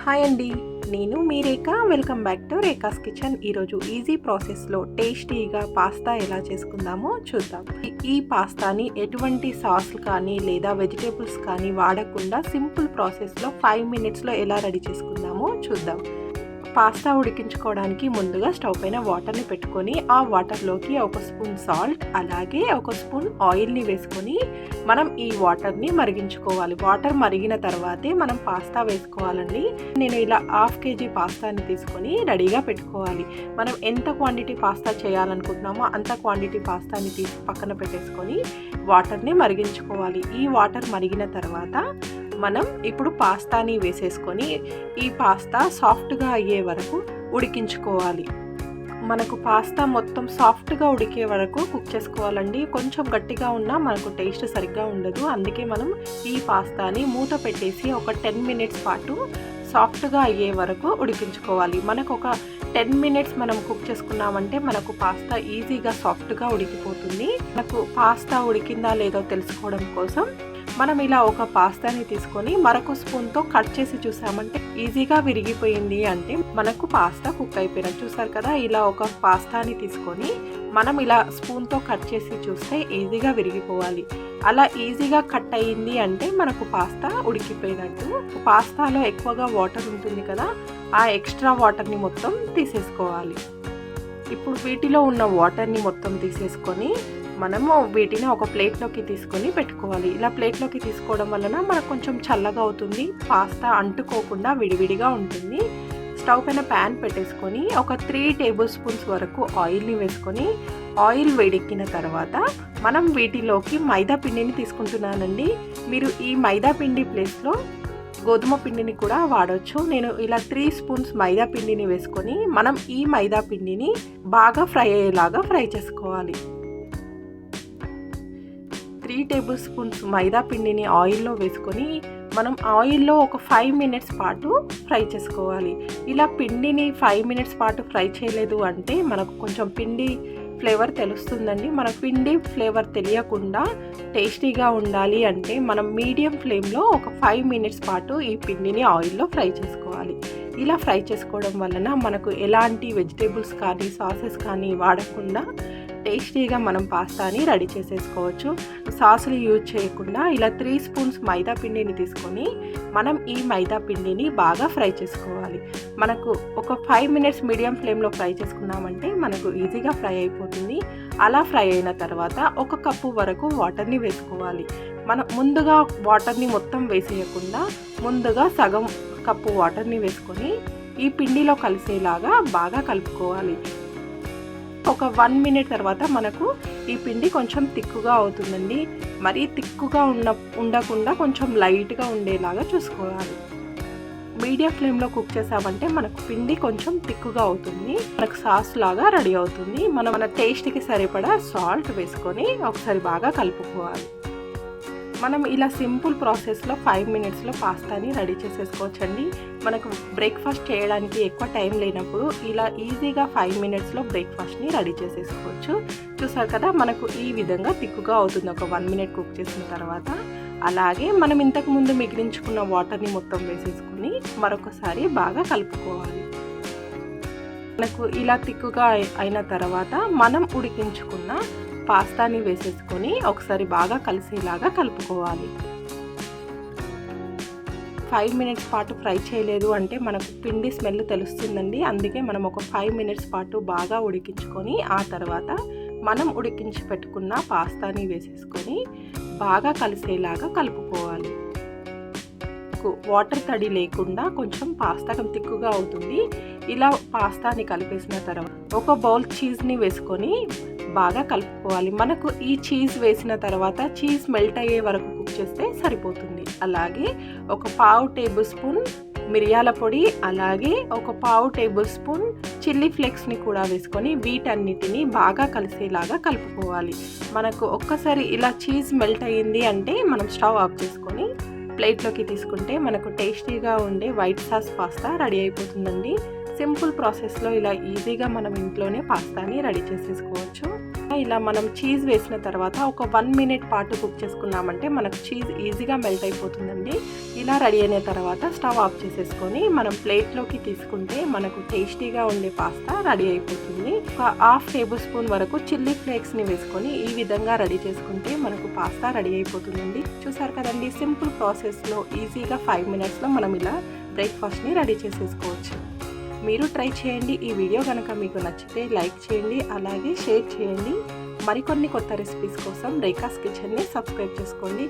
Hi అండి, నేను మీ Rekha. Welcome back to Rekha's kitchen. ఈరోజు ఈజీ ప్రాసెస్లో టేస్టీగా పాస్తా ఎలా చేసుకుందామో చూద్దాం. ఈ పాస్తాని ఎటువంటి సాస్ కానీ లేదా వెజిటేబుల్స్ కానీ వాడకుండా సింపుల్ ప్రాసెస్లో 5 మినిట్స్లో ఎలా రెడీ చేసుకుందామో చూద్దాం. పాస్తా ఉడికించుకోవడానికి ముందుగా స్టవ్ పైన వాటర్ని పెట్టుకొని ఆ వాటర్లోకి 1 స్పూన్ సాల్ట్ అలాగే 1 స్పూన్ ఆయిల్ని వేసుకొని మనం ఈ వాటర్ని మరిగించుకోవాలి. వాటర్ మరిగిన తర్వాతే మనం పాస్తా వేసుకోవాలండి. నేను ఇలా 1/2 kg పాస్తాని తీసుకొని రెడీగా పెట్టుకోవాలి. మనం ఎంత క్వాంటిటీ పాస్తా చేయాలనుకుంటున్నామో అంత క్వాంటిటీ పాస్తాని తీసి పక్కన పెట్టేసుకొని వాటర్ని మరిగించుకోవాలి. ఈ వాటర్ మరిగిన తర్వాత మనం ఇప్పుడు పాస్తాని వేసేసుకొని ఈ పాస్తా సాఫ్ట్గా అయ్యే వరకు ఉడికించుకోవాలి. మనకు పాస్తా మొత్తం సాఫ్ట్గా ఉడికే వరకు కుక్ చేసుకోవాలండి. కొంచెం గట్టిగా ఉన్నా మనకు టేస్ట్ సరిగ్గా ఉండదు. అందుకే మనం ఈ పాస్తాని మూత పెట్టేసి ఒక 10 మినిట్స్ పాటు సాఫ్ట్గా అయ్యే వరకు ఉడికించుకోవాలి. మనకు ఒక 10 మినిట్స్ మనం కుక్ చేసుకున్నామంటే మనకు పాస్తా ఈజీగా సాఫ్ట్గా ఉడికిపోతుంది. మనకు పాస్తా ఉడికిందా లేదో తెలుసుకోవడం కోసం మనం ఇలా ఒక పాస్తాని తీసుకొని మరొక స్పూన్తో కట్ చేసి చూసామంటే ఈజీగా విరిగిపోయింది అంటే మనకు పాస్తా కుక్ అయిపోయినట్టు. చూసారు కదా, ఇలా ఒక పాస్తాని తీసుకొని మనం ఇలా స్పూన్తో కట్ చేసి చూస్తే ఈజీగా విరిగిపోవాలి. అలా ఈజీగా కట్ అయ్యింది అంటే మనకు పాస్తా ఉడికిపోయినట్టు. పాస్తాలో ఎక్కువగా వాటర్ ఉంటుంది కదా, ఆ ఎక్స్ట్రా వాటర్ని మొత్తం తీసేసుకోవాలి. ఇప్పుడు వీటిలో ఉన్న వాటర్ని మొత్తం తీసేసుకొని మనము వీటిని ఒక ప్లేట్లోకి తీసుకొని పెట్టుకోవాలి. ఇలా ప్లేట్లోకి తీసుకోవడం వలన మనకు కొంచెం చల్లగా అవుతుంది, పాస్తా అంటుకోకుండా విడివిడిగా ఉంటుంది. స్టవ్ పైన ప్యాన్ పెట్టేసుకొని ఒక 3 టేబుల్ స్పూన్స్ వరకు ఆయిల్ని వేసుకొని ఆయిల్ వేడెక్కిన తర్వాత మనం వీటిలోకి మైదా పిండిని తీసుకుంటున్నానండి. మీరు ఈ మైదా పిండి ప్లేస్లో గోధుమ పిండిని కూడా వాడవచ్చు. నేను ఇలా 3 స్పూన్స్ మైదా పిండిని వేసుకొని మనం ఈ మైదా పిండిని బాగా ఫ్రై అయ్యేలాగా ఫ్రై చేసుకోవాలి. 3 టేబుల్ స్పూన్స్ మైదా పిండిని ఆయిల్లో వేసుకొని మనం ఆయిల్లో ఒక 5 మినిట్స్ పాటు ఫ్రై చేసుకోవాలి. ఇలా పిండిని 5 మినిట్స్ పాటు ఫ్రై చేయలేదు అంటే మనకు కొంచెం పిండి ఫ్లేవర్ తెలుస్తుందండి. మన పిండి ఫ్లేవర్ తెలియకుండా టేస్టీగా ఉండాలి అంటే మనం మీడియం ఫ్లేమ్లో ఒక 5 మినిట్స్ పాటు ఈ పిండిని ఆయిల్లో ఫ్రై చేసుకోవాలి. ఇలా ఫ్రై చేసుకోవడం వలన మనకు ఎలాంటి వెజిటేబుల్స్ కానీ సాసెస్ కానీ వాడకుండా టేస్టీగా మనం పాస్తాని రెడీ చేసేసుకోవచ్చు. సాసులు యూజ్ చేయకుండా ఇలా 3 స్పూన్స్ మైదా పిండిని తీసుకొని మనం ఈ మైదా పిండిని బాగా ఫ్రై చేసుకోవాలి. మనకు ఒక 5 మినిట్స్ మీడియం ఫ్లేమ్లో ఫ్రై చేసుకున్నామంటే మనకు ఈజీగా ఫ్రై అయిపోతుంది. అలా ఫ్రై అయిన తర్వాత 1 కప్పు వరకు వాటర్ని వేసుకోవాలి. మనం ముందుగా వాటర్ని మొత్తం వేసేయకుండా ముందుగా సగం కప్పు వాటర్ని వేసుకొని ఈ పిండిలో కలిసేలాగా బాగా కలుపుకోవాలి. ఒక 1 మినిట్ తర్వాత మనకు ఈ పిండి కొంచెం తిక్కుగా అవుతుందండి. మరీ తిక్కుగా ఉండకుండా కొంచెం లైట్గా ఉండేలాగా చూసుకోవాలి. మీడియం ఫ్లేమ్లో కుక్ చేసామంటే మనకు పిండి కొంచెం తిక్కుగా అవుతుంది, మనకు సాస్ లాగా రెడీ అవుతుంది. మన టేస్ట్కి సరిపడా సాల్ట్ వేసుకొని ఒకసారి బాగా కలుపుకోవాలి. మనం ఇలా సింపుల్ ప్రాసెస్లో 5 మినిట్స్లో పాస్తాని రెడీ చేసేసుకోవచ్చండి. మనకు బ్రేక్ఫాస్ట్ చేయడానికి ఎక్కువ టైం లేనప్పుడు ఇలా ఈజీగా 5 మినిట్స్లో బ్రేక్ఫాస్ట్ని రెడీ చేసేసుకోవచ్చు. చూసారు కదా, మనకు ఈ విధంగా తిక్కుగా అవుతుంది ఒక 1 మినిట్ కుక్ చేసిన తర్వాత. అలాగే మనం ఇంతకుముందు మిగిలించుకున్న వాటర్ని మొత్తం వేసేసుకుని మరొకసారి బాగా కలుపుకోవాలి. మనకు ఇలా తిక్కుగా అయిన తర్వాత మనం ఉడికించుకున్న పాస్తాని వేసేసుకొని ఒకసారి బాగా కలిసేలాగా కలుపుకోవాలి. 5 మినిట్స్ పాటు ఫ్రై చేయలేదు అంటే మనకు పిండి స్మెల్ తెలుస్తుందండి. అందుకే మనం ఒక 5 మినిట్స్ పాటు బాగా ఉడికించుకొని ఆ తర్వాత మనం ఉడికించి పెట్టుకున్న పాస్తాని వేసేసుకొని బాగా కలిసేలాగా కలుపుకోవాలి. వాటర్ తడి లేకుండా కొంచెం పాస్తా తిక్కుగా అవుతుంది. ఇలా పాస్తాని కలిపేసిన తర్వాత ఒక బౌల్ చీజ్ని వేసుకొని బాగా కలుపుకోవాలి. మనకు ఈ చీజ్ వేసిన తర్వాత చీజ్ మెల్ట్ అయ్యే వరకు కుక్ చేస్తే సరిపోతుంది. అలాగే ఒక 1/2 టేబుల్ స్పూన్ మిరియాల పొడి అలాగే ఒక 1/2 టేబుల్ స్పూన్ చిల్లీ ఫ్లేక్స్ని కూడా వేసుకొని వీటన్నిటిని బాగా కలిసేలాగా కలుపుకోవాలి. మనకు ఒక్కసారి ఇలా చీజ్ మెల్ట్ అయ్యింది అంటే మనం స్టవ్ ఆఫ్ చేసుకొని ప్లేట్లోకి తీసుకుంటే మనకు టేస్టీగా ఉండే వైట్ సాస్ పాస్తా రెడీ అయిపోతుందండి. సింపుల్ ప్రాసెస్లో ఇలా ఈజీగా మనం ఇంట్లోనే పాస్తాని రెడీ చేసేసుకోవచ్చు. ఇలా మనం చీజ్ వేసిన తర్వాత ఒక 1 మినిట్ పాటు కుక్ చేసుకున్నామంటే మనకు చీజ్ ఈజీగా మెల్ట్ అయిపోతుందండి. ఇలా రెడీ అయిన తర్వాత స్టవ్ ఆఫ్ చేసేసుకొని మనం ప్లేట్లోకి తీసుకుంటే మనకు టేస్టీగా ఉండే పాస్తా రెడీ అయిపోతుంది. ఒక 1/2 టేబుల్ స్పూన్ వరకు చిల్లీ ఫ్లేక్స్ని వేసుకొని ఈ విధంగా రెడీ చేసుకుంటే మనకు పాస్తా రెడీ అయిపోతుందండి. చూసారు కదండి, సింపుల్ ప్రాసెస్లో ఈజీగా 5 మినిట్స్లో మనం ఇలా బ్రేక్ఫాస్ట్ని రెడీ చేసేసుకోవచ్చు. మీరు ట్రై చేయండి. ఈ వీడియో కనుక మీకు నచ్చితే లైక్ చేయండి, అలాగే షేర్ చేయండి. మరికొన్ని కొత్త రెసిపీస్ కోసం రేఖాస్ కిచెన్ని సబ్స్క్రైబ్ చేసుకోండి.